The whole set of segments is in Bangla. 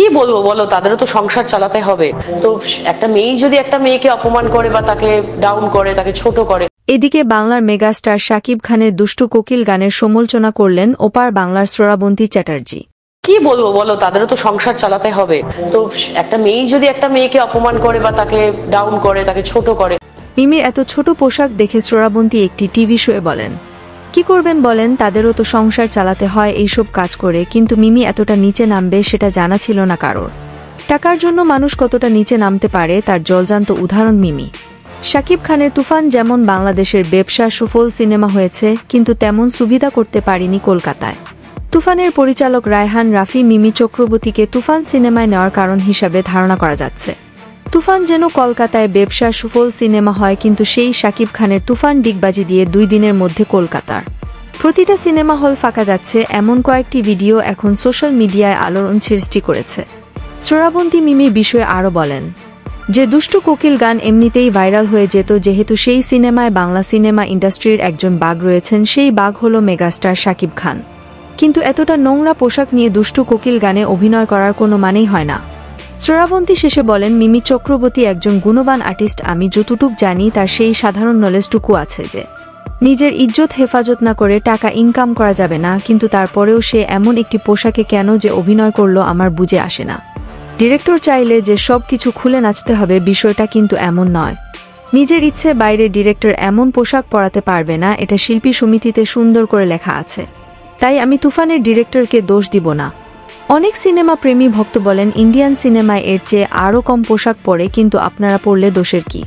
কি বলবো বলো, তাদেরও তো সংসার চালাতে হবে। তো একটা মেয়ে যদি একটা মেয়েকে অপমান করে বা তাকে ডাউন করে, তাকে ছোট করে। এদিকে বাংলার মেগাস্টার শাকিব খানের দুষ্টু কোকিল গানের সমালোচনা করলেন ওপার বাংলার শ্রাবন্তী চ্যাটার্জি। কি বলবো বলো, তাদেরও তো সংসার চালাতে হবে। তো একটা মেয়ে যদি একটা মেয়েকে অপমান করে বা তাকে ডাউন করে, তাকে ছোট করে। মিমির এত ছোট পোশাক দেখে শ্রাবন্তী একটি টিভি শোয়ে বলেন, কি করবেন বলেন, তাদেরও তো সংসার চালাতে হয় এইসব কাজ করে, কিন্তু মিমি এতটা নিচে নামবে সেটা জানা ছিল না কারোর। টাকার জন্য মানুষ কতটা নিচে নামতে পারে তার জলজান্ত উদাহরণ মিমি। শাকিব খানের তুফান যেমন বাংলাদেশের ব্যবসা সফল সিনেমা হয়েছে, কিন্তু তেমন সুবিধা করতে পারেনি কলকাতায়। তুফানের পরিচালক রায়হান রাফি মিমি চক্রবর্তীকে তুফান সিনেমায় নেওয়ার কারণ হিসাবে ধারণা করা যাচ্ছে। তুফান যেন কলকাতায় ব্যবসা সফল সিনেমা হয়, কিন্তু সেই শাকিব খানের তুফান ডিগবাজি দিয়ে 2 দিনের মধ্যে কলকাতার প্রতিটা সিনেমা হল ফাঁকা যাচ্ছে, এমন কয়েকটি ভিডিও এখন সোশ্যাল মিডিয়ায় আলোড়ন সৃষ্টি করেছে। শ্রাবন্তী মিমির বিষয়ে আরও বলেন যে দুষ্টু কোকিল গান এমনিতেই ভাইরাল হয়ে যেত, যেহেতু সেই সিনেমায় বাংলা সিনেমা ইন্ডাস্ট্রির একজন বাঘ রয়েছেন, সেই বাঘ হল মেগাস্টার শাকিব খান। কিন্তু এতটা নোংরা পোশাক নিয়ে দুষ্টু কোকিল গানে অভিনয় করার কোনো মানেই হয় না। শ্রাবন্তী শেষে বলেন, মিমি চক্রবর্তী একজন গুণবান আর্টিস্ট, আমি যতটুক জানি তার সেই সাধারণ নলেজটুকু আছে যে নিজের ইজ্জত হেফাজত না করে টাকা ইনকাম করা যাবে না, কিন্তু তারপরেও সে এমন একটি পোশাকে কেন যে অভিনয় করলো আমার বুঝে আসে না। ডিরেক্টর চাইলে যে সব কিছু খুলে নাচতে হবে বিষয়টা কিন্তু এমন নয়। নিজের ইচ্ছে বাইরে ডিরেক্টর এমন পোশাক পরাতে পারবে না, এটা শিল্পী সমিতিতে সুন্দর করে লেখা আছে। তাই আমি তুফানের ডিরেক্টরকে দোষ দিব না। অনেক সিনেমা প্রেমী ভক্ত বলেন ইন্ডিয়ান সিনেমায় এর চেয়ে আরও কম পোশাক পরে, কিন্তু আপনারা পরলে দোষের কি?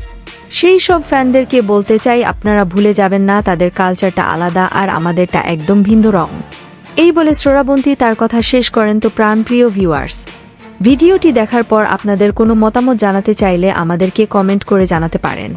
সেই সব ফ্যানদেরকে বলতে চাই, আপনারা ভুলে যাবেন না তাদের কালচারটা আলাদা আর আমাদেরটা একদম ভিন্ন রকম। এই বলে শ্রাবন্তী তার কথা শেষ করেন। তো প্রাণপ্রিয় ভিউয়ার্স, ভিডিওটি দেখার পর আপনাদের কোনো মতামত জানাতে চাইলে আমাদেরকে কমেন্ট করে জানাতে পারেন।